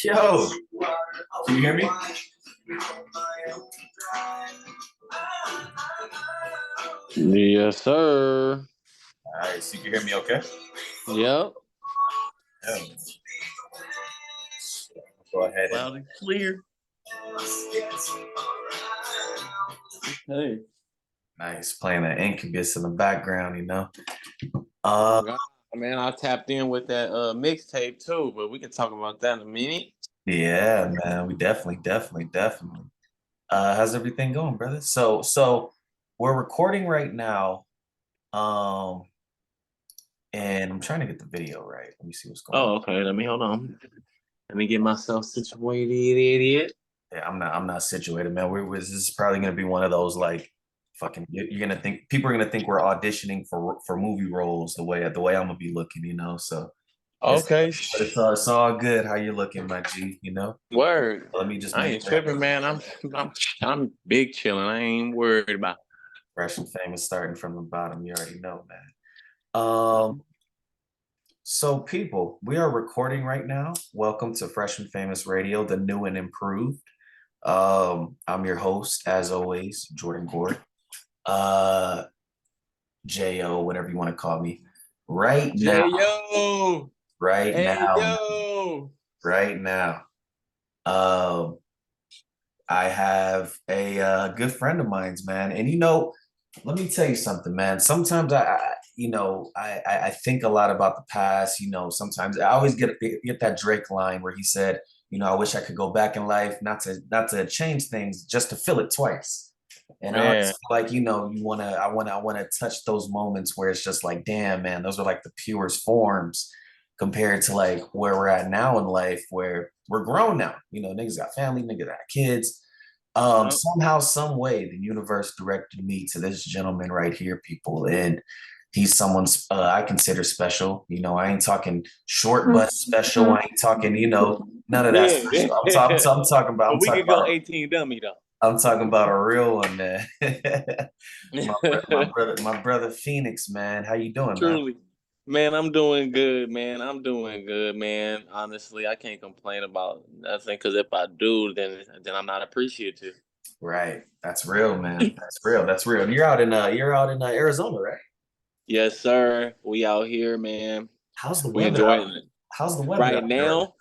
Yo, can you hear me? Yes, sir. All right, so you can hear me okay? Yep. Yeah. Go ahead. Loud and clear. Hey. Nice, playing that Incubus in the background, you know. Man, I tapped in with that mixtape too, but we can talk about that in a minute. Yeah, man, we definitely. How's everything going, brother? So we're recording right now. And I'm trying to get the video right. Let me see what's going on. Oh, okay. Let me hold on. Let me get myself situated, idiot. Yeah, I'm not situated, man. This is probably gonna be one of those like fucking. You're gonna think people are gonna think we're auditioning for movie roles the way I'm gonna be looking, you know. So Okay. but it's all good. How you looking, my G? You know. Word. Let me just I make ain't tripping, man. I'm big chilling. I ain't worried about. Phresh and Famous starting from the bottom. You already know, man. So people, we are recording right now. Welcome to Phresh and Famous Radio, the new and improved. I'm your host, as always, Jordan Gord. J.O., whatever you want to call me. Right now. J.O. Right hey, now. Yo. Right now. I have a good friend of mine's, man. And you know, let me tell you something, man. Sometimes I think a lot about the past. You know, sometimes I always get that Drake line where he said, you know, I wish I could go back in life, not to change things, just to feel it twice. And I always feel like, you know, I wanna touch those moments where it's just like, damn, man, those are like the purest forms compared to like where we're at now in life, where we're grown now. You know, niggas got family, niggas got kids. Somehow, some way, the universe directed me to this gentleman right here, people, and he's someone I consider special. You know, I ain't talking short but special. I ain't talking, you know, none of that special. I'm talking about. We could go 18 dummy though. I'm talking about a real one, man. my brother Phoenix, man. How you doing, Truly. Man, I'm doing good, man. I'm doing good, man. Honestly, I can't complain about nothing because if I do, then I'm not appreciative. Right. That's real, man. That's real. You're out in Arizona, right? Yes, sir. We out here, man. How's the We weather? enjoying it. How's the weather right now?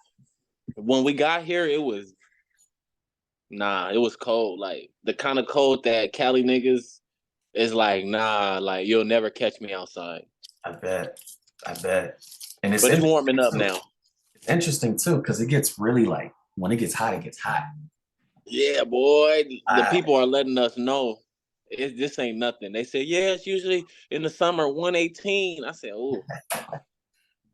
When we got here, it was cold. Like the kind of cold that Cali niggas is like, nah, like you'll never catch me outside. I bet. And it's warming up now. It's interesting too, because it gets really like when it gets hot, it gets hot. Yeah, boy. The people are letting us know this ain't nothing. They say, yeah, it's usually in the summer 118. I said, oh.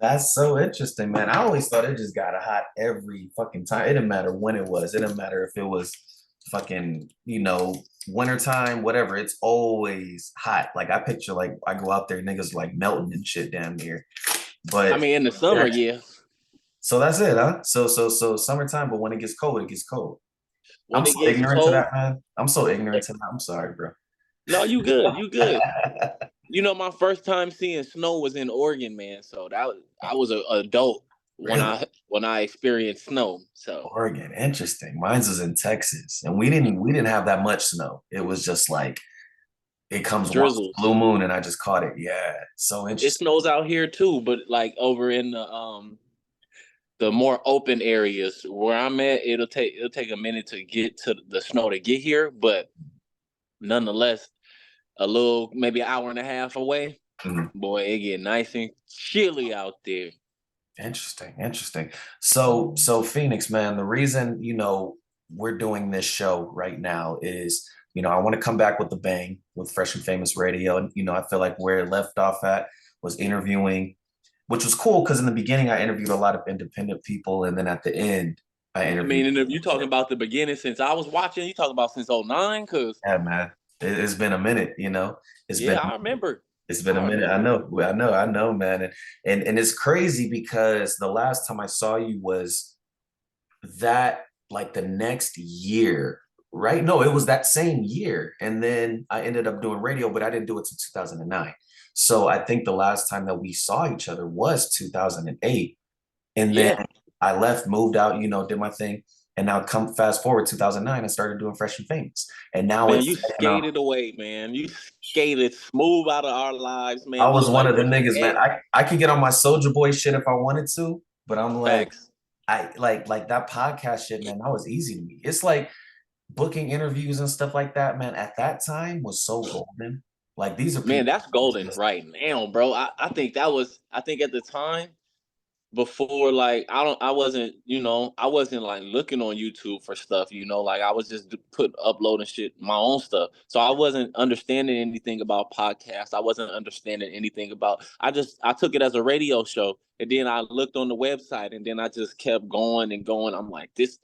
That's so interesting, man. I always thought it just got hot every fucking time. It didn't matter when it was. It didn't matter if it was fucking, you know, wintertime, whatever. It's always hot. Like I picture like I go out there, niggas like melting and shit down here. But I mean in the summer, yeah. So that's it, huh? So summertime, but when it gets cold, it gets cold. When I'm so ignorant to that, man. I'm so ignorant to that. I'm sorry, bro. No, you good. You good. You know, my first time seeing snow was in Oregon, man. So I was an adult when I experienced snow. So Oregon, interesting. Mine's was in Texas, and we didn't have that much snow. It was just like it comes once blue moon, and I just caught it. Yeah, so interesting. It snows out here too, but like over in the more open areas where I'm at, it'll take a minute to get to the snow to get here, but nonetheless, a little maybe an hour and a half away, boy, it get nice and chilly out there. Interesting. So Phoenix, man, the reason, you know, we're doing this show right now is, you know, I want to come back with the bang with Phresh and Famous Radio. And, you know, I feel like where it left off at was interviewing, which was cool because in the beginning I interviewed a lot of independent people, and then at the end I I interviewed. mean, and if you talking about the beginning since I was watching, you talking about since '09, cause Yeah, man, it's been a minute. It's been yeah, I remember. it's been a I minute. I remember. know, I know, man, and it's crazy because the last time I saw you was that like the next year, right? No, it was that same year. And then I ended up doing radio, but I didn't do it till 2009. So I think the last time that we saw each other was 2008. And then Yeah, I left, moved out, did my thing. And now come fast forward 2009, I started doing Phresh and Famous. And now man, it's you taken off. skated away, man. You skated smooth out of our lives, I man. We was was one like, of the where he niggas, man. at? I could get on my Soldier Boy shit if I wanted to, but I'm like, Facts. I like that podcast shit, man. That was easy to me. It's like booking interviews and stuff like that, man, at that time was so golden. Like these are Man, people that's who golden just right now, bro. I think that was I think at the time before like I wasn't I wasn't like looking on YouTube for stuff, like I was just uploading shit my own stuff. So I wasn't understanding anything about podcasts. I wasn't understanding anything about I took it as a radio show, and then I looked on the website, and then I just kept going and going. I'm like, this,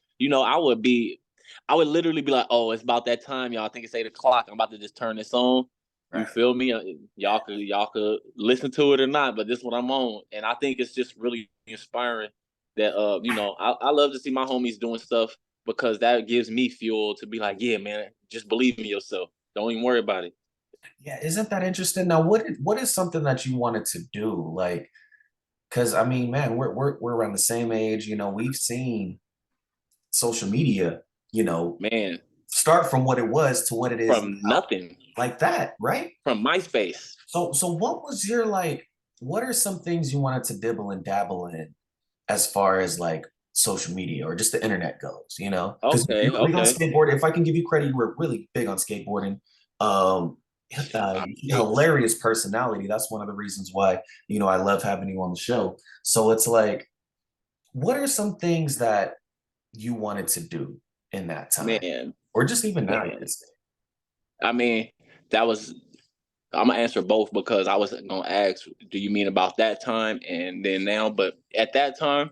I would literally be like, oh, it's about that time, y'all. I think it's 8 o'clock. I'm about to just turn this on. You right. feel me? Y'all could listen to it or not, but this is what I'm on, and I think it's just really inspiring that I love to see my homies doing stuff because that gives me fuel to be like, yeah, man, just believe in yourself. Don't even worry about it. Yeah, isn't that interesting? Now, what is something that you wanted to do? Like, because I mean, man, we're around the same age. We've seen social media, you know, Man, start from what it was to what it is from now, nothing, like that, right? from MySpace. So what was your like? What are some things you wanted to dibble and dabble in as far as like social media or just the internet goes, because Okay, you're big on okay. skateboard. If I can give you credit, you were really big on skateboarding. Um, hilarious personality. That's one of the reasons why, I love having you on the show. So it's like, what are some things that you wanted to do in that time? Man, Or just even now, you man. could say. I mean, that was I'm gonna answer both because I was gonna ask, do you mean about that time and then now? But at that time,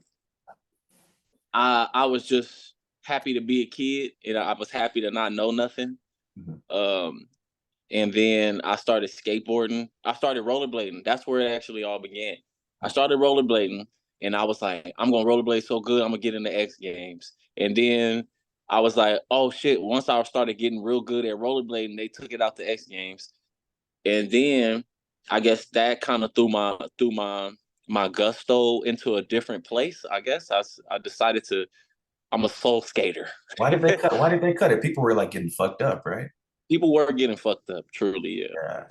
I was just happy to be a kid, and I was happy to not know nothing. Mhm. Um, and then I started skateboarding. I started rollerblading. That's where it actually all began. I started rollerblading, and I was like, I'm gonna rollerblade so good, I'm gonna get in the X Games. And then I was like, oh shit! Once I started getting real good at rollerblading, they took it out to X Games, and then I guess that kind of threw my gusto into a different place. I guess I decided to. I'm a soul skater. Why did they cut it? People were like getting fucked up, right? People were getting fucked up, truly, yeah. Yeah.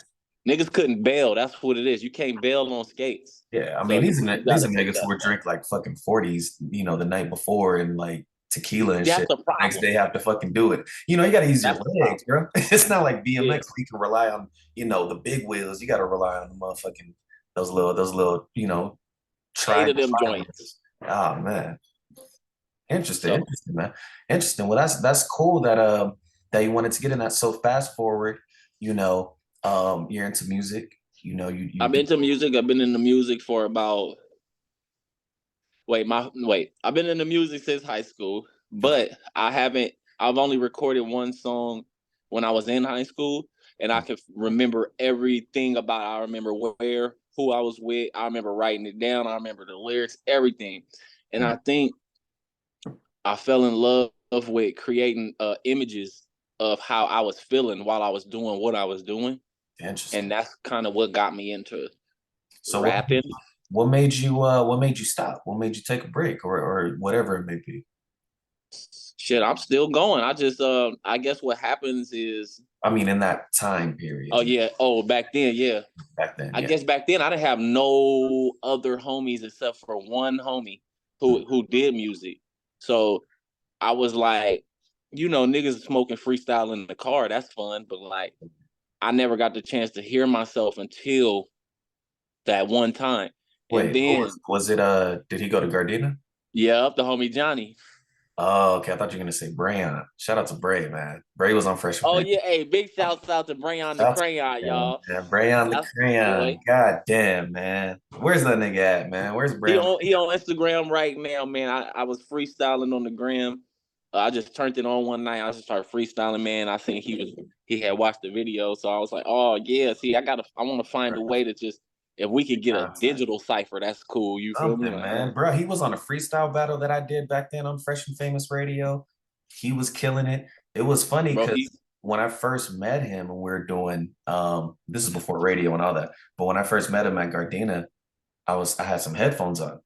Niggas couldn't bail. That's what it is. You can't bail on skates. Yeah, I So mean you these gotta are take niggas who that. would drink like fucking 40s, the night before and like tequila and That's shit. the Next problem. day have to fucking do it. You gotta use your That's the legs, problem. bro. It's not like Yeah. BMX where you can rely on, the big wheels. You gotta rely on the motherfucking those little, Eight tri of them joints. wheels. Oh man. Interesting, So interesting, man. Interesting. Well, that's cool that you wanted to get in that. So fast forward, you're into music, you I've do been to music. I've been in the music for about I've been in the music since high school, okay. but I've only recorded one song when I was in high school, and I can remember everything about it. I remember where, who I was with. I remember writing it down. I remember the lyrics, everything. And I think I fell in love with creating images of how I was feeling while I was doing what I was doing. And Interesting. that's kind of what got me into So rapping. what made you stop? What made you take a break or whatever it may be? Shit, I'm still going. I guess what happens is, I mean, in that time period, oh yeah, oh back then, yeah. back then, I yeah. guess back then I didn't have no other homies except for one homie who did music. So I was like, niggas smoking freestyle in the car, that's fun, but like I never got the chance to hear myself until that one time. And Wait, who then was it? Did he go to Gardena? yeah, up the homie Johnny. Oh, okay. I thought you were gonna say Brayon. Shout out to Bray, man. Bray was on Fresh and Oh Fit. yeah, hey, big shouts out to Brayon the Shout out to Crayon, Brayon, y'all. man. Brayon the That's my Crayon. boy. God damn, man. Where's that nigga at, man? Where's Brayon? He on Instagram right now, man. I was freestyling on the gram. I just turned it on one night. I just started freestyling, man. I seen he had watched the video, so I was like, oh yeah. See, I want to find a way to just if we could get a Content. digital cipher, that's cool. You feel me? Something, Like, man. Bro, he was on a freestyle battle that I did back then on Fresh and Famous Radio. He was killing it. It was funny bro, because he when I first met him and we were doing this is before radio and all that, but when I first met him at Gardena, I had some headphones on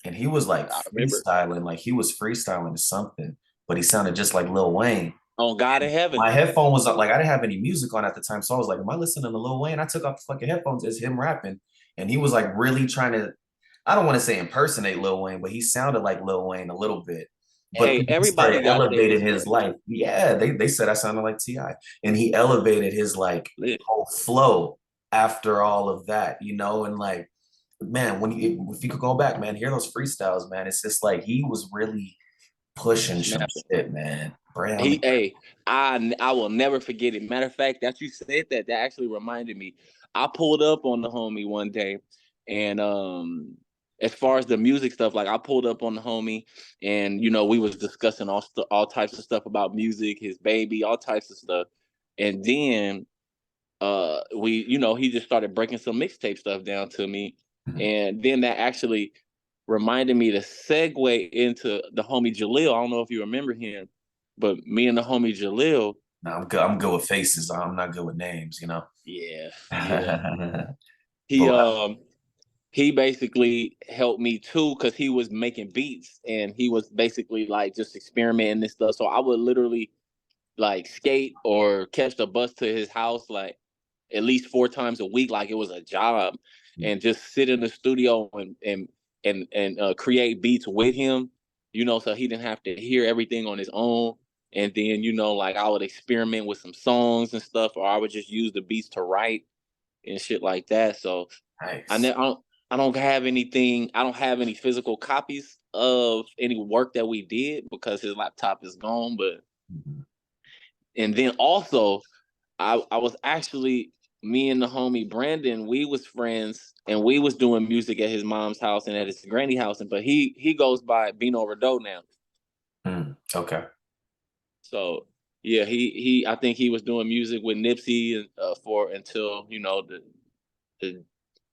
and he was like I remember freestyling, like he was freestyling to something, but he sounded just like Lil Wayne. on God in Heaven. My headphone was like I didn't have any music on at the time, so I was like, "Am I listening to Lil Wayne?" I took off the fucking headphones. It's him rapping, and he was like really trying to. I don't want to say impersonate Lil Wayne, but he sounded like Lil Wayne a little bit. But Hey, then he everybody started got their elevating his experience. life. Yeah, they said I sounded like Ti, and he elevated his like Lit. whole flow after all of that, and like man, if you could go back, man, hear those freestyles, man. It's just like he was really pushing some Snapping. shit, man. Brown. Hey, I will never forget it. Matter of fact, that you said that actually reminded me. I pulled up on the homie one day, and as far as the music stuff, like I pulled up on the homie, and we was discussing all types of stuff about music, his baby, all types of stuff, and then we he just started breaking some mixtape stuff down to me, and then that actually reminded me to segue into the homie Jalil. I don't know if you remember him, but me and the homie Jalil, No, I'm good. I'm good with faces. I'm not good with names. yeah, yeah. He But he basically helped me too because he was making beats and he was basically like just experimenting and stuff. So I would literally like skate or catch the bus to his house like at least 4 times a week, like it was a job, and just sit in the studio and create beats with him, so he didn't have to hear everything on his own. And then like I would experiment with some songs and stuff, or I would just use the beats to write and shit like that. So I nice. ne- I don't I don't have anything. I don't have any physical copies of any work that we did because his laptop is gone. But and then also I was actually me and the homie Brandon, we was friends and we was doing music at his mom's house and at his granny house. And but he goes by Bino Redo now. Okay. So yeah, he I think he was doing music with Nipsey and for until the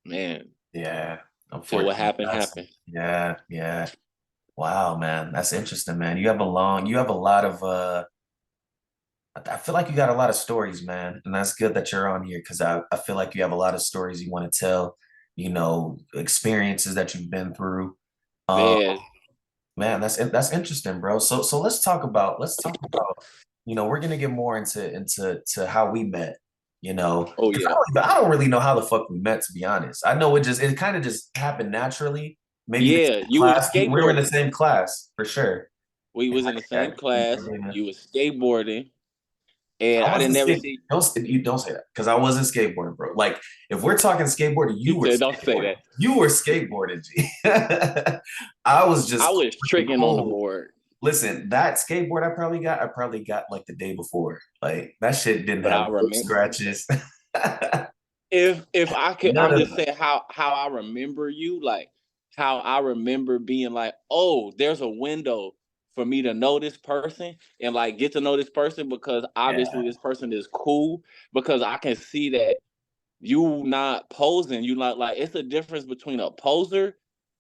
man Yeah. till what Unfortunately, happened that's happened. yeah, yeah. Wow, man. That's interesting, man. You have a lot of I feel like you got a lot of stories, man. And that's good that you're on here because I feel like you have a lot of stories you want to tell, experiences that you've been through. Um, Man, Man, that's interesting, bro. So let's talk about, we're gonna get more into how we met, oh because yeah, I don't really know how the fuck we met, to be honest. I know it kind of just happened naturally. Maybe the yeah. same You was class. We were in the skateboarding. same class for sure. We was in the same class. You was skateboarding, and I I didn't wasn't never skate. see. You don't say that because I wasn't skateboarding, bro. Like if we're talking skateboarding, He you were said, "Don't say skateboarding. that." You were skateboarding, G. I was I just was tricking on the cool. board, Listen, that skateboard I probably got like the day before. Like that shit didn't but have I no remember. scratches. If I could, None I'm of just that. saying how I remember you, like how I remember being like, oh, there's a window for me to know this person and like get to know this person because Yeah. obviously this person is cool because I can see that you not posing. You like it's a difference between a poser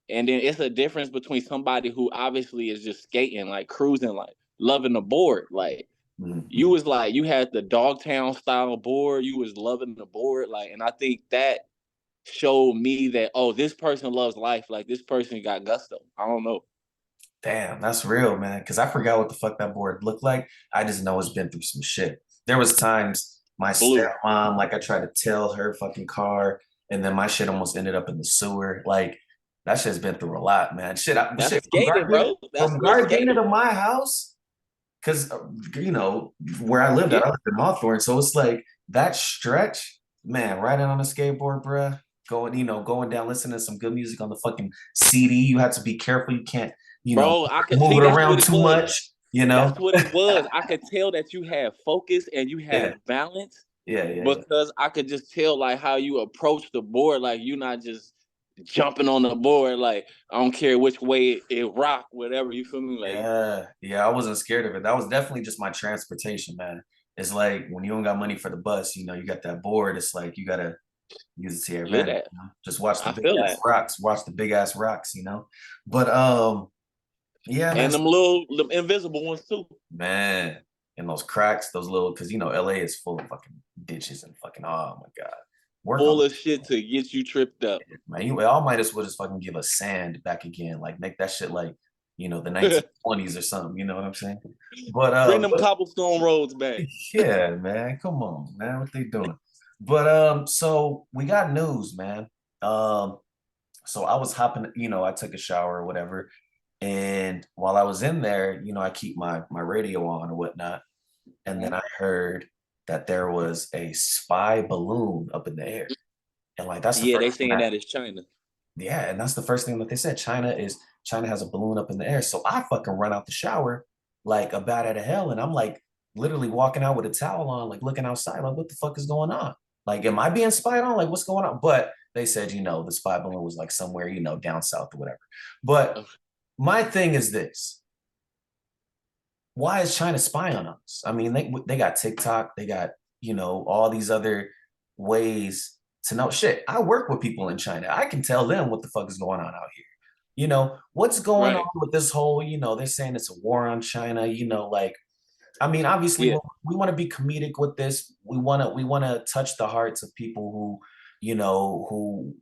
and then it's a difference between somebody who obviously is just skating, like cruising, like loving the board. Like you Mhm. was like you had the Dogtown style board, you was loving the board, like, and I think that showed me that this person loves life, like this person got gusto. I don't know. Damn, that's real, man. Because I forgot what the fuck that board looked like. I just know it's been through some shit. There was times my Blue. stepmom, like I tried to tell her fucking car, and then my shit almost ended up in the sewer. Like that shit's been through a lot, man. That's Shit skating, bro. That's From real Gardena skating. to my house. Because where Yeah. I lived in Hawthorne, so it's like that stretch, man, riding on a skateboard, bruh, going down, listening to some good music on the fucking CD. You have to be careful. You can't. you know, Bro, I could move see it that's what around it too was. much, you know. That's what it was. I could tell that you had focus and you Yeah, had balance yeah, yeah, yeah. because I could just tell like how you approach the board. Like you're not just jumping on the board. Like I don't care which way it rock, whatever. You feel me? Like Yeah, yeah, I wasn't scared of it. That was definitely just my transportation, man. It's like when you don't got money for the bus, you know, you got that board. It's like you gotta use it to your feel advantage. that. You know? Just watch the I big feel ass that. rocks. Watch the big ass rocks. You know, but yeah, man, And them invisible ones too. man, and those cracks, those little, because you know, LA is full of fucking ditches and fucking. Oh my god, work on Full of shit to get you tripped up. it, man. You all might as well just fucking give us sand back again. Like make that shit like the 1920s or something. You know what I'm saying? But Bring them cobblestone roads back. yeah, man. Come on, man. What they doing? But so we got news, man. Um, so I was hopping, I took a shower or whatever. And while I was in there, I keep my radio on or whatnot. And then I heard that there was a spy balloon up in the air. And like that's the Yeah, first they thing saying that is China. yeah, and that's the first thing that they said. China has a balloon up in the air. So I fucking run out the shower like a bat out of hell. And I'm like literally walking out with a towel on, like looking outside, like what the fuck is going on? Like, am I being spied on? Like, what's going on? But they said, the spy balloon was like somewhere, down south or whatever. But my thing is this: why is China spying on us? I mean, they got TikTok, they got all these other ways to know. Shit, I work with people in China. I can tell them what the fuck is going on out here. What's going on Right. with this whole, they're saying it's a war on China, like I mean, obviously Yeah. we want to be comedic with this. We want to touch the hearts of people who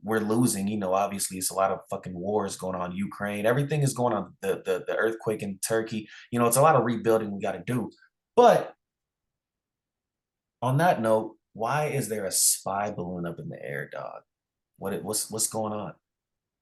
we're losing. Obviously it's a lot of fucking wars going on, Ukraine, everything is going on, the earthquake in Turkey. It's a lot of rebuilding we got to do. But on that note, why is there a spy balloon up in the air, dog? What's going on?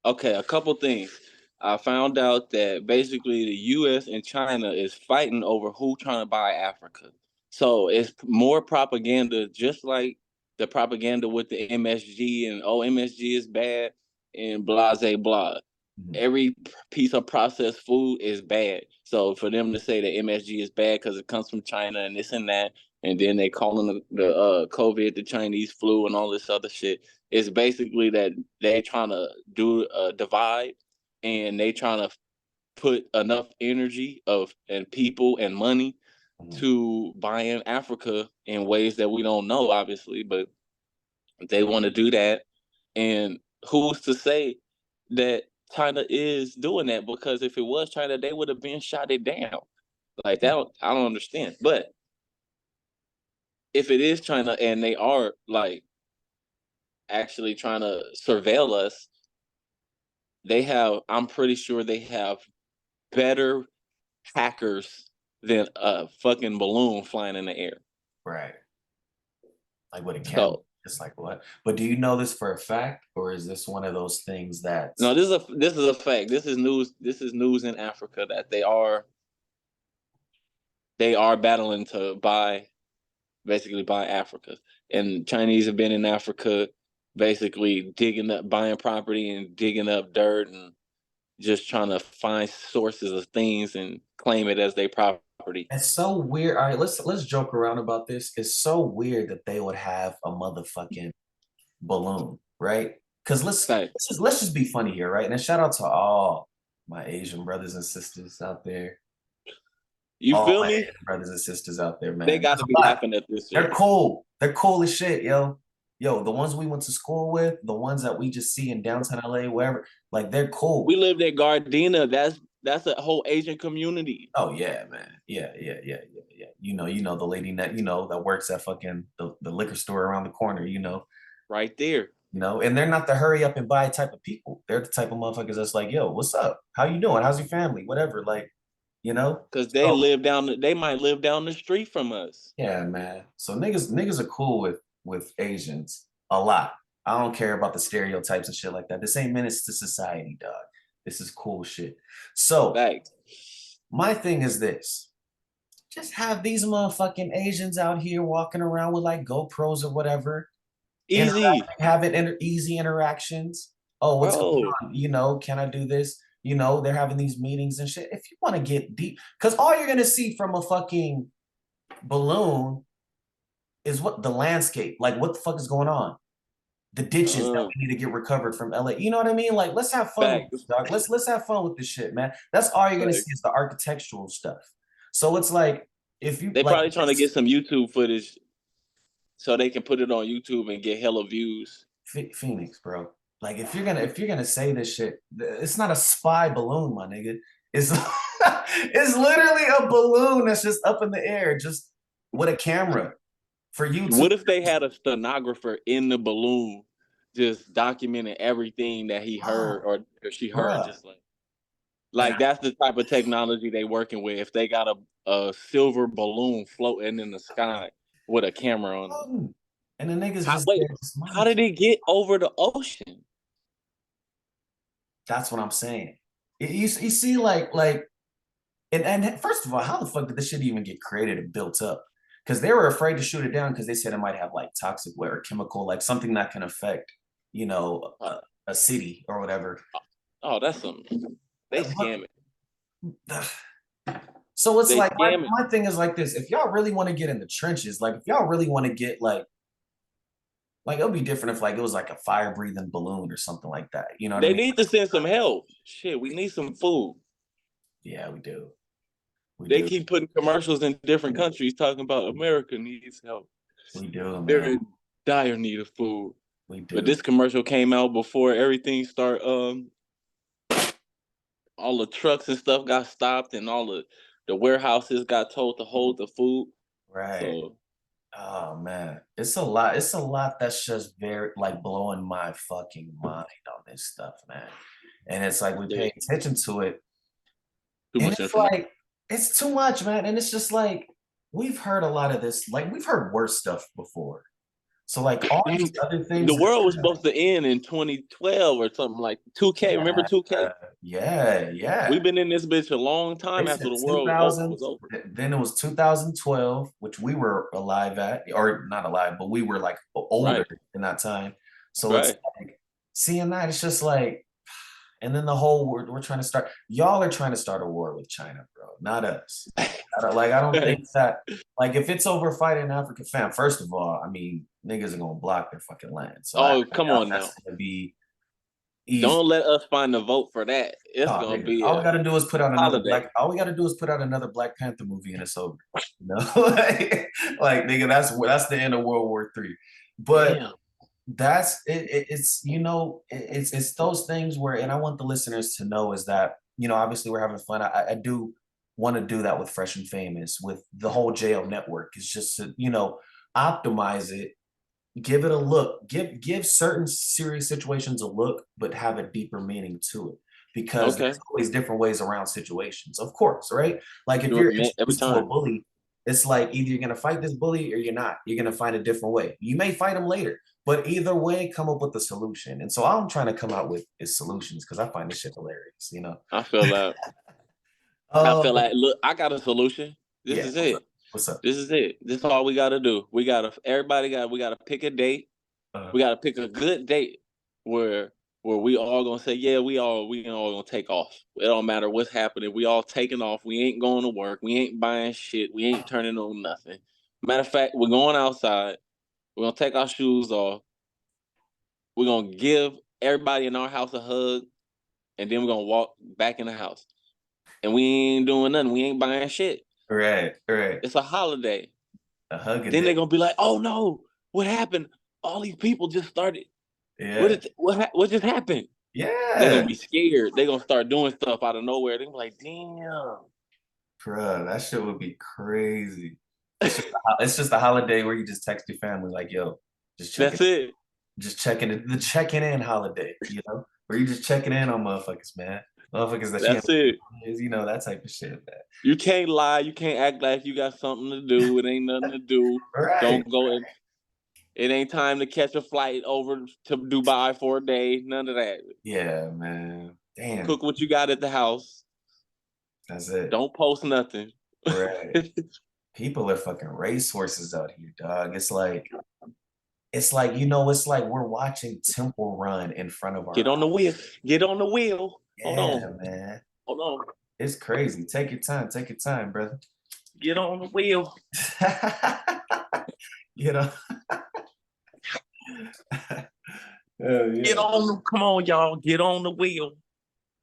Okay, a couple things. I found out that basically the US and China is fighting over who trying to buy Africa. So it's more propaganda, just like the propaganda with the MSG and oh MSG is bad and blah blah blah. Mhm. Every piece of processed food is bad. So for them to say that MSG is bad because it comes from China and this and that, and then they calling the COVID the Chinese flu and all this other shit, it's basically that they trying to do a divide, and they trying to put enough energy of and people and money Mhm. to buying Africa in ways that we don't know, obviously, but they want to do that. And who's to say that China is doing that? Because if it was China, they would have been shot it down. Like that, I don't understand. But if it is China and they are like actually trying to surveil us, they have. I'm pretty sure they have better hackers than a fucking balloon flying in the air. Right. Like with a camera. So It's like what? But do you know this for a fact, or is this one of those things no, that's this is a fact. This is news. This is news in Africa that they are battling to basically buy Africa. And Chinese have been in Africa basically digging up buying property and digging up dirt and just trying to find sources of things and claim it as their property. it's so weird. All right, let's joke around about this. It's so weird that they would have a motherfucking balloon, right? Because Like, let's just be funny here, right? And shout out to all my Asian brothers and sisters out there. you All feel my me? Asian brothers and sisters out there, They man. got There's to be a lot. laughing at this They're shit. cool. They're cool as shit, yo. Yo, the ones we went to school with, the ones that we just see in downtown LA, wherever, like they're We cool. lived at Gardena. That's a whole Asian community Oh yeah, man. Yeah, yeah, yeah, yeah, yeah. You know the lady that that works at fucking the liquor store around the corner, right there. and they're not the hurry up and buy type of people. They're the type of motherfuckers that's like, yo, what's up? How you doing? How's your family? Whatever. Like, you know? Cause So they might live down the street from us. yeah, man. So niggas are cool with Asians a lot. I don't care about the stereotypes and shit like that. This ain't menace to society, dog. This is cool shit. So Fact. my thing is this. Just have these motherfucking Asians out here walking around with like GoPros or whatever, Easy, interacting, having easy interactions. Oh, what's going bro. on? Can I do this? You know, they're having these meetings and shit. If you want to get deep, because all you're gonna see from a fucking balloon is what the landscape. Like, what the fuck is going on? The ditches that Uh, we need to get recovered from LA. You know what I mean? Like, let's have fun with this, facts. dog. Let's have fun with this shit, man. That's all you're gonna see Facts. is the architectural stuff. So it's like if you They like probably trying to get some YouTube footage so they can put it on YouTube and get hella views. Phoenix, bro. Like if you're gonna say this shit, it's not a spy balloon, my nigga. It's it's literally a balloon that's just up in the air, just with a camera for YouTube. What if they had a stenographer in the balloon just documenting everything that he heard Oh, or she heard, bruh. just And like that's the type of technology they working with. If they got a silver balloon floating in the sky with a camera on it. and the niggas How just wait, there just how did monitoring. it get over the ocean? That's what I'm saying. You see, and first of all, how the fuck did this shit even get created and built up? Because they were afraid to shoot it down because they said it might have like toxic or chemical, like something that can affect, you know, a city or whatever. Oh, that's something. They But, scamming. so it's They like scamming. my thing is like this: if y'all really want to get in the trenches, like if y'all really want to get like it'll be different if like it was like a fire breathing balloon or something like that. You know what I They mean? need to send some help. Shit, we need some food. Yeah, we do. We They do. keep putting commercials in different countries talking about America needs help. We do, They're man. in dire need of food. We But do. this commercial came out before everything start. All the trucks and stuff got stopped, and all the warehouses got told to hold the food. Right. So Oh man, it's a lot. It's a lot that's just very like blowing my fucking mind on this stuff, man. And it's like we yeah, pay attention to it, too and much it's information. like it's too much, man. And it's just like we've heard a lot of this, like we've heard worse stuff before. So like all these other The things, world was supposed to end in 2012 or something like 2K. Remember yeah, 2K? yeah, yeah. We've been in this bitch a long They time after said the world 2000, was over. then it was 2012, which we were alive at, or not alive, but we were like older Right, in that time. So it's right. like seeing that, it's just like, and then the whole we're trying to start, y'all are trying to start a war with China, bro, not us. I don't think that, like, if it's over fighting in Africa, fam, first of all, I mean, niggas are gonna block their fucking land. So I Oh, come doubt on that's now. gonna be easy. Don't let us find the vote for that. It's Oh, gonna nigga, be all we a gotta do is put out another holiday. black. All we gotta do is put out another Black Panther movie, and it's over. You know, like nigga, that's the end of World War III. But Damn. that's it's it's those things where, and I want the listeners to know is that obviously we're having fun. I do want to do that with Phresh and Famous with the whole jail network. It's just to optimize it, give it a look, give certain serious situations a look, but have a deeper meaning to it because Okay. there's always different ways around situations, of course, right? Like if you're Every introduced to a time. bully, it's like either you're gonna fight this bully or you're not. You're gonna find a different way. You may fight him later, but either way, come up with a solution. And so all I'm trying to come out with is solutions because I find this shit hilarious. I feel that. I Oh feel like, look, I got a solution. This yeah, is it. what's up? This is it. This is all we gotta do. We gotta pick a date. Uh, We gotta pick a good date where we all gonna say, yeah, we all gonna take off. It don't matter what's happening. We all taking off. We ain't going to work. We ain't buying shit. We ain't turning on nothing. Matter of fact, we're going outside. We're gonna take our shoes off. We're gonna give everybody in our house a hug, and then we're gonna walk back in the house. And we ain't doing nothing. We ain't buying shit. right, right. It's a holiday. A hug a Then day. they're gonna be like, "Oh no, what happened? All these people just started. Yeah, What just happened?" They're yeah. gonna be scared. They're gonna start doing stuff out of nowhere. They're gonna be like, "Damn." Bruh, that shit would be crazy. It's just a holiday where you just text your family like, "Yo, just checking, That's it. just checking it, the checking in holiday," where you just checking in on motherfuckers, man, motherfuckers that you That's it. haven't, that type of shit, man. You can't lie. You can't act like you got something to do. It ain't nothing to do. Right? Don't go. It ain't time to catch a flight over to Dubai for a day. None of that. Yeah, man. Damn, Cook what you got at the house. that's it. Don't post nothing. Right? People are fucking racehorses out here, dog. It's like we're watching Temple Run in front of our Get on the wheel. Get on the wheel. Hold on. Yeah, man. Hold on. It's crazy. Take your time, brother. Get on the wheel. You know. Oh Get yeah. on the, come on, y'all. Get on the wheel.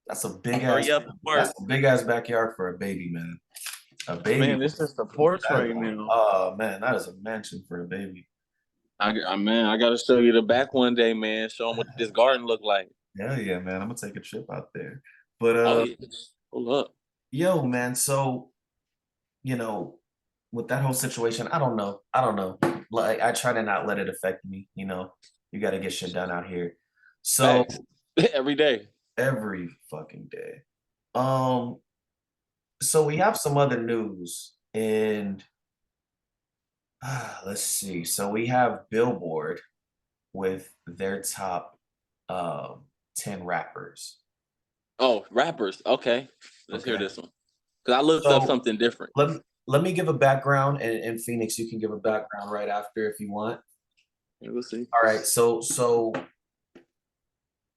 That's a big Hurry ass up and that's work. a big ass backyard for a baby, man. A baby. Man, this is the porch That is right now. oh man, that is a mansion for a baby. Man, I gotta show you the back one day, man. Show them what this garden look like. Hell yeah, man. I'm gonna take a trip out there. But Oh yeah. Hold up. yo, man, so you know, with that whole situation, I don't know. I don't know. Like I try to not let it affect me, you know. You gotta get shit done out here. So Facts. Every day. every fucking day. Um, so we have some other news and let's see. So we have Billboard with their top 10 rappers. Oh, rappers. Okay. Let's hear Okay. this one. Cause I looked up So something different. let me give a background and Phoenix, you can give a background right after if you want. Yeah, we'll see. All right. So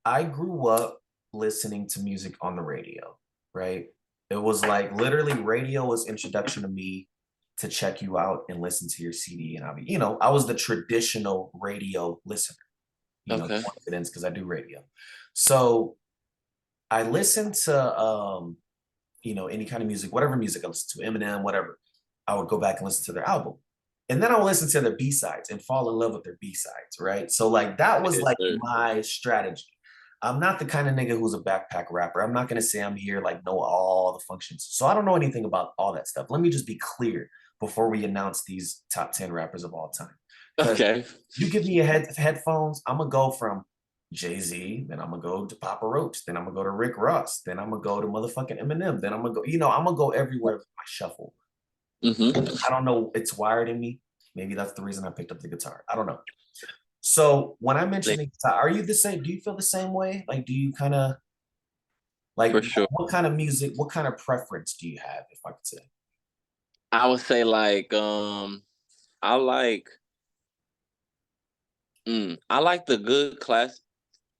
I grew up listening to music on the radio, right? It was like literally radio was introduction to me to check you out and listen to your CD. And I mean, you know, I was the traditional radio listener, you know, Okay. coincidence because I do radio. So I listened to you know, any kind of music, whatever music I listened to, Eminem, whatever. I would go back and listen to their album. And then I would listen to their B-sides and fall in love with their B-sides, right? So like that was Yes, like sir. my strategy. I'm not the kind of nigga who's a backpack rapper. I'm not gonna say I'm here like know all the functions. So I don't know anything about all that stuff. Let me just be clear before we announce these top 10 rappers of all time. Because Okay. you give me headphones, I'm gonna go from Jay-Z, then I'm gonna go to Papa Roach, then I'm gonna go to Rick Ross, then I'm gonna go to motherfucking Eminem, then I'm gonna go, you know, I'm gonna go everywhere with my shuffle. Mm-hmm. I don't know, it's wired in me. Maybe that's the reason I picked up the guitar. I don't know. So when I mention the guitar, are you the same? Do you feel the same way? Like, do you kind of like For sure. what kind of music, what kind of preference do you have, if I could say? I would say like I like I like the good class.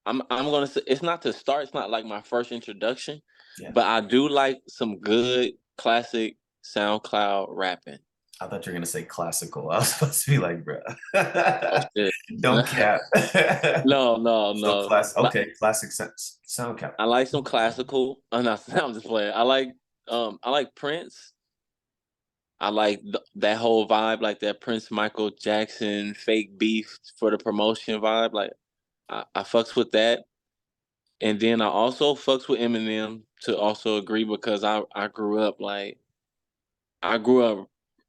I'm gonna say it's not to start, it's not like my first introduction, Yeah. but I do like some good classic SoundCloud rapping. I thought you were gonna say classical. I was supposed to be like, bro, Oh shit. don't cap. No, no, So no. class, But okay, classic sense, sound cap. I like some classical. No, I'm just playing. I like Prince. I like that whole vibe, like that Prince Michael Jackson fake beef for the promotion vibe. Like I fucks with that. And then I also fucks with Eminem to also agree because I grew up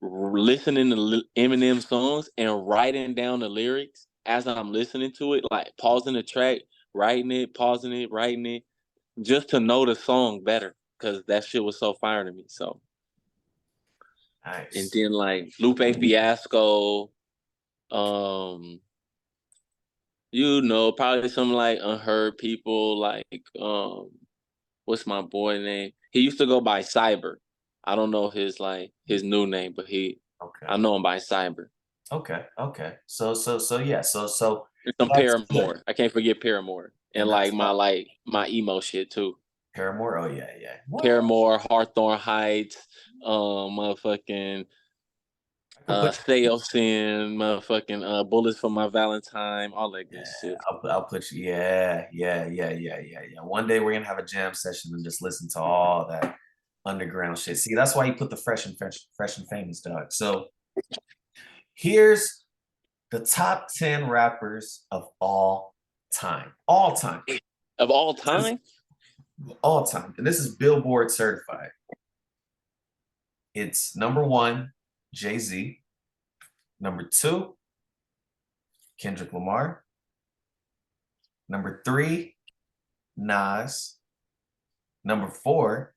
listening to Eminem songs and writing down the lyrics as I'm listening to it, like pausing the track, writing it, pausing it, writing it, just to know the song better because that shit was so fire to me. So, and Nice. then like Lupe Fiasco, um, probably some like unheard people like what's my boy name? He used to go by Cyber. I don't know his new name, but Okay. I know him by Cyber. Okay. So yeah. So And some that's good. Paramore. I can't forget Paramore. And And that's like my emo shit too. Paramore. Oh yeah, yeah. What? Paramore, Hawthorne Heights, motherfucking I could put Seosin, motherfucking Bullets for My Valentine, all that good yeah, shit. I'll put you. Yeah. One day we're gonna have a jam session and just listen to all that underground shit. See, that's why you put the fresh and famous, dog. So here's the top 10 rappers of all time. All time. Of all time? All time. And this is Billboard certified. It's number one, Jay-Z. Number two, Kendrick Lamar. Number three, Nas. Number four,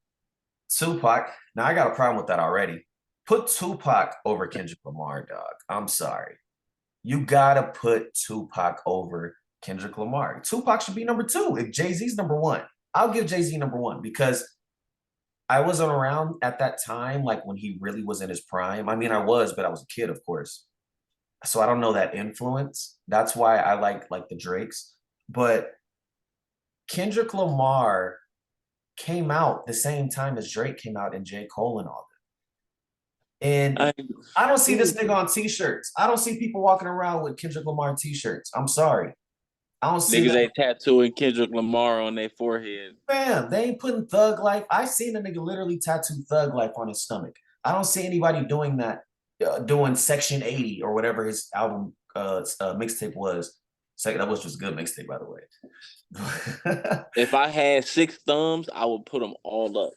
Tupac. Now I got a problem with that already. Put Tupac over Kendrick Lamar, dog. I'm sorry. You gotta put Tupac over Kendrick Lamar. Tupac should be number two if Jay-Z's number one. I'll give Jay-Z number one because I wasn't around at that time, like when he really was in his prime. I mean, I was, but I was a kid, of course. So I don't know that influence. That's why I like the Drakes. But Kendrick Lamar came out the same time as Drake came out and J. Cole and all that. And I, I don't see this ooh, nigga on t-shirts. I don't see people walking around with Kendrick Lamar t-shirts. I'm sorry. I don't see niggas them. ain't tattooing Kendrick Lamar on their forehead. Fam, they ain't putting Thug Life. I seen a nigga literally tattoo Thug Life on his stomach. I don't see anybody doing that, doing Section 80 or whatever his album mixtape was. That was just a good mixtape, by the way. If I had 6 thumbs, I would put them all up.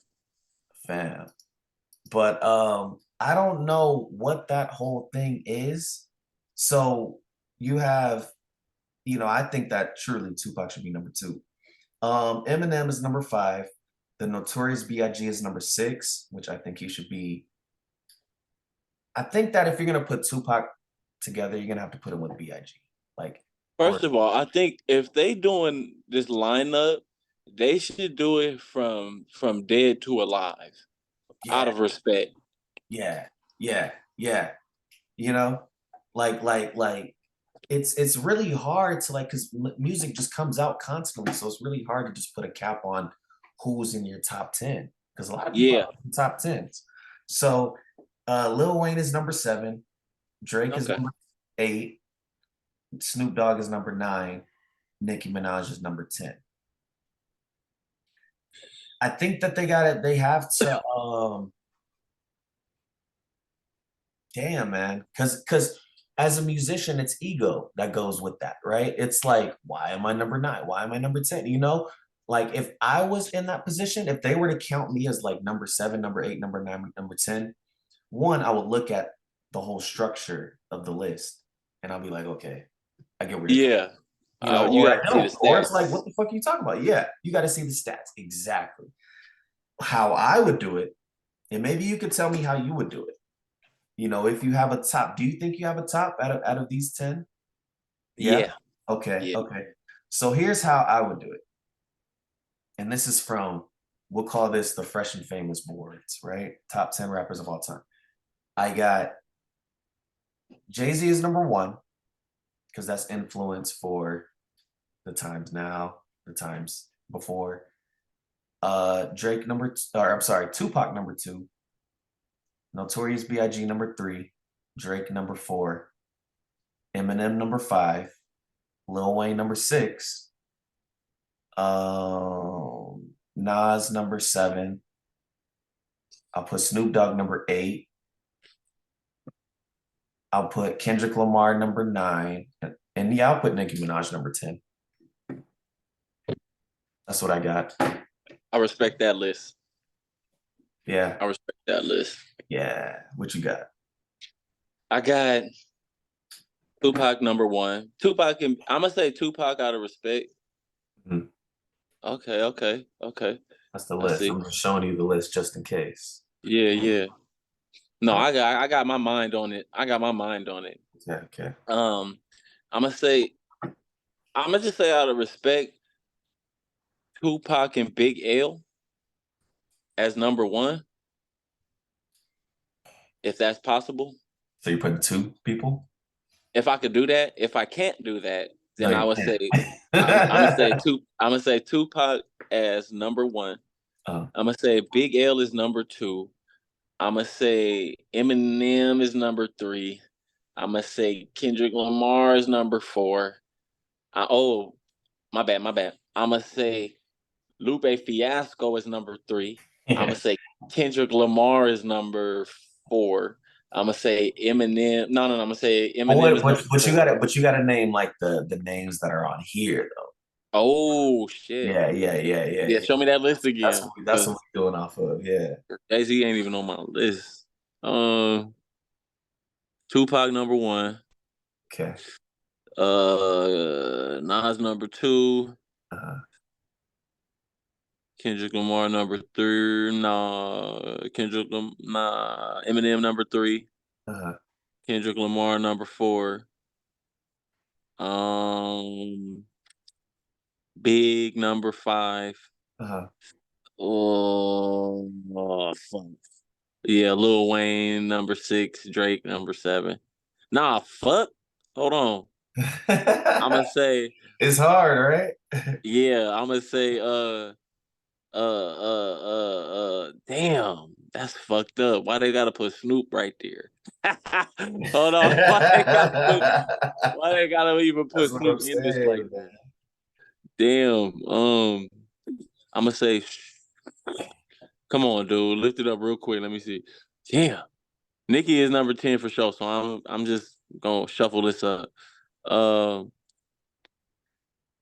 Fam. But I don't know what that whole thing is. So you have, I think that truly Tupac should be number two. Eminem is number five. The Notorious B.I.G. is number six, which I think he should be. I think that if you're gonna put Tupac together, you're gonna have to put him with B.I.G. Like, or First of all, I think if they doing this lineup, they should do it from dead to alive, out yeah, of respect. yeah, yeah, yeah. You know, like it's really hard to like because music just comes out constantly, so it's really hard to just put a cap on who's in your top 10 because a lot of people Yeah. are in top tens. So Lil Wayne is number seven, Drake is Okay. number eight, Snoop Dogg is number nine, Nicki Minaj is number 10. I think that they got it. They have to damn man, because as a musician, it's ego that goes with that, right? It's like, why am I number nine? Why am I number 10? Like if I was in that position, if they were to count me as like number seven, number eight, number nine, number 10, one, I would look at the whole structure of the list and I'll be like, okay, I get where you're coming. Yeah. You Or I got to see the don't. Or it's like, stats. what the fuck are you talking about? Yeah, you got to see the stats. Exactly. How I would do it, and maybe you could tell me how you would do it. If you have a top, do you think you have a top out of these 10? Yeah. Yeah. Okay. Yeah. Okay. So here's how I would do it. And this is from, we'll call this the Phresh and Famous boards, right? Top 10 rappers of all time. I got Jay-Z is number one, because that's influence for the times now, the times before. Drake or I'm sorry, Tupac number two, Notorious B.I.G. number three, Drake number four, Eminem number five, Lil Wayne number six, Nas number seven. I'll put Snoop Dogg number eight. I'll put Kendrick Lamar number nine. And yeah, I'll put Nicki Minaj number 10. That's what I got. I respect that list. Yeah. I respect that list. Yeah. What you got? I got Tupac number one. I'm gonna say Tupac out of respect. Mhm. Okay. That's the I list. see. I'm just showing you the list just in case. Yeah. No, All right. I got my mind on it. I got my mind on it. Okay. Okay. Um, I'm gonna say I'm gonna just say out of respect, Tupac and Big L as number one, if that's possible. So you're putting two people? If I could do that, if I can't do that, No, then I you would say I'm gonna say can't. I'm gonna say Tupac as number one. uh, I'm gonna say Big L is number two. I'm gonna say Eminem is number three. I'm gonna say Kendrick Lamar is number four. Oh, my bad. I'm gonna say Lupe Fiasco is number three. I'm gonna yeah. say Kendrick Lamar is number four. I'm gonna say Eminem. No. I'm gonna say But Eminem what, is but, number but you four. gotta but you gotta name like the names that are on here though. Oh shit! Yeah. Yeah, show me that list That's again, what that's what because we're going off of. Yeah. Jay Z ain't even on my list. Tupac number one. Okay. Nas number two. Uh-huh. Kendrick Lamar number three. Eminem number three. Uh-huh. Kendrick Lamar number four. Um, Big number five. Uh-huh. Fuck. Yeah, Lil Wayne number six. Drake number seven. Nah, fuck. Hold on. I'm gonna say It's hard, right? yeah. I'm gonna say Damn, that's fucked up. Why they gotta put Snoop right there? Hold on, why they gotta even That's put what I'm Snoop in this like saying, this? man. Damn. I'm gonna say, come on, dude, lift it up real quick. Let me see. Damn, Nicki is number 10 for sure. So I'm just gonna shuffle this up. Um,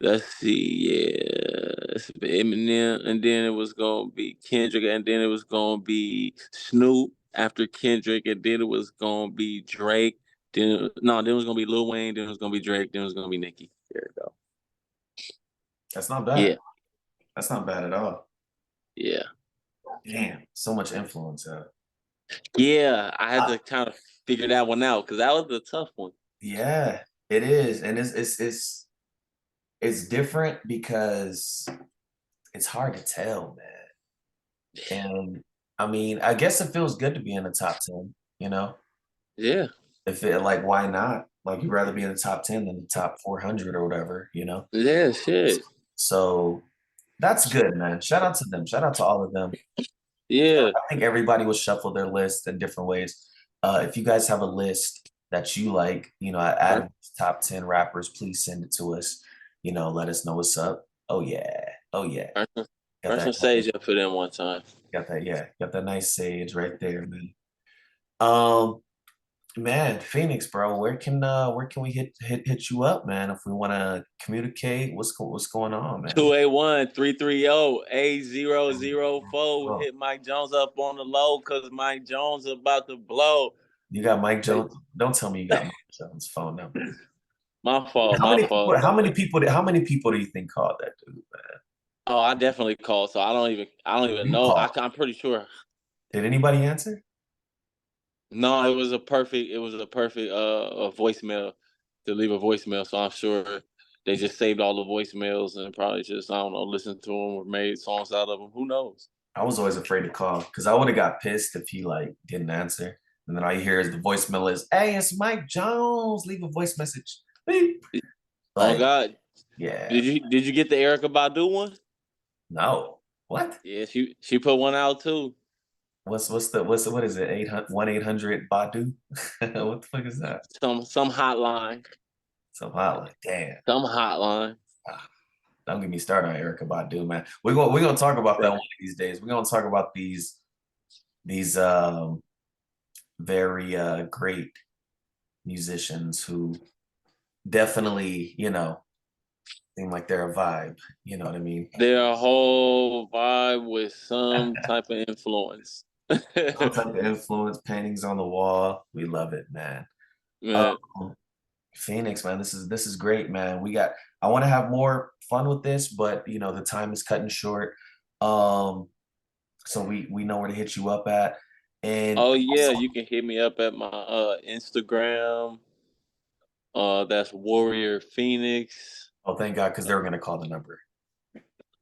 let's see. Yeah, it's Eminem, and then it was gonna be Kendrick, and then it was gonna be Snoop after Kendrick, and then it was gonna be Drake. Then it was gonna be Lil Wayne. Then it was gonna be Drake. Then it was gonna be Nicki. There we go. That's not bad. Yeah, That's not bad at all. yeah, Damn, so much influence. yeah. I had I- to kind of figure that one out because that was a tough one. yeah, it is, and it's different because it's hard to tell, man. And I mean, I guess it feels good to be in the top 10, you know? Yeah, If it like why not? Like you'd rather be in the top 10 than the top 400 or whatever, you know? yeah, shit. So that's good, man. Shout out to them. Shout out to all of them. Yeah. I think everybody will shuffle their list in different ways. If you guys have a list that you like, out of these top 10 rappers, please send it to us. Let us know what's up. Oh yeah. Oh yeah. Person, Got person that sage up for them one time. got that nice sage right there, man. Um Man, Phoenix, bro, where can we hit you up, man? If we want to communicate, what's going on, man? 281-330-8004. Oh, Hit Mike Jones up on the low because Mike Jones about to blow. you got Mike Jones. Don't tell me you got Mike Jones' phone number. My fault, How my many people? fault. How many people do you think called that dude, man? Oh, I definitely called, so I don't even You know. called. I'm pretty sure. Did anybody answer? No, it was a perfect a voicemail to leave a voicemail. So I'm sure they just saved all the voicemails and probably just, I don't know, listened to them or made songs out of them. Who knows? I was always afraid to call because I would have got pissed if he like didn't answer, and then all you hear is the voicemail is, "Hey, it's Mike Jones. Leave a voice message." Beep. Oh Like, God. yeah, Did you get the Erica Badu one? no. What? Yeah, she put one out too. What is it? 800 Badu? What the fuck is that? Some hotline. Some hotline. Damn. Some hotline. Ah, don't get me started on Erica Badu, man. We're gonna talk about that one of these days. We're gonna talk about these very great musicians who definitely, seem like they're a vibe. You know what I mean? Their whole vibe with some type of influence. Some type of influence, paintings on the wall. We love it, man. Man, Um, Phoenix, man, this is great, man. I want to have more fun with this, but the time is cutting short. Um, so we know where to hit you up at. And oh yeah, you can hit me up at my Instagram. That's Warrior Phoenix. oh, thank God, because they were gonna call the number.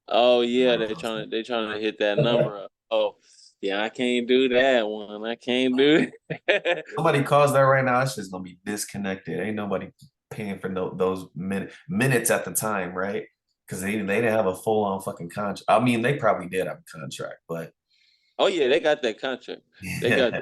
Oh yeah, they trying to hit that number up. Oh yeah, I can't do that one. I can't do it. Somebody calls that right now, it's just gonna be disconnected. Ain't nobody paying for those minutes at the time, right? Because they didn't have a full on fucking contract. I mean, they probably did have a contract, but Oh yeah, they got that contract. They got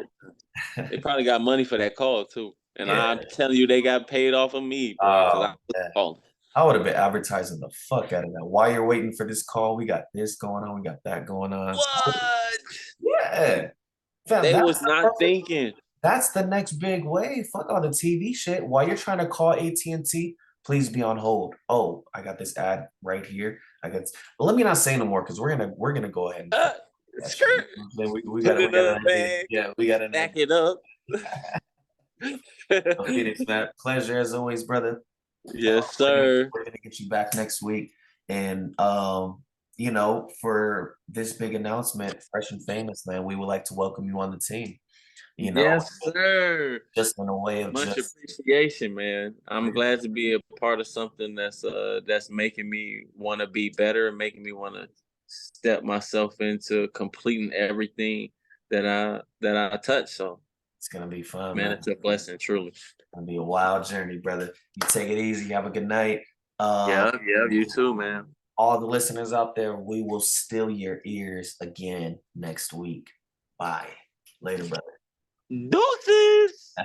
yeah, they probably got money for that call too. And I'm yeah. telling you, they got paid off of me, bro, because I Oh was yeah. calling. I would have been advertising the fuck out of that. While you're waiting for this call, we got this going on, we got that going on. What? Yeah. Fam, They that's was the not perfect, thinking. that's the next big wave. Fuck all the TV shit. While you're trying to call AT&T, please be on hold. Oh, I got this ad right here. But let me not say no more because we're gonna go ahead and Uh, that shit. skirt. Then we Put got we it got in an a idea. bag. Yeah, we got an Stack idea. it up. So Phoenix, man, pleasure as always, brother. Yes, We're gonna sir. we're gonna get you back next week, and for this big announcement, Fresh and Famous, man, we would like to welcome you on the team. You know, Yes, sir. just in a way of Much just appreciation, man. I'm glad to be a part of something that's making me want to be better and making me want to step myself into completing everything that I touch. So, it's gonna be fun, man, man. it's a blessing, truly. It's gonna be a wild journey, brother. You take it easy. Have a good night. Um, Yeah, yeah, you too, man. all the listeners out there, we will steal your ears again next week. Bye. Later, brother. Deuces.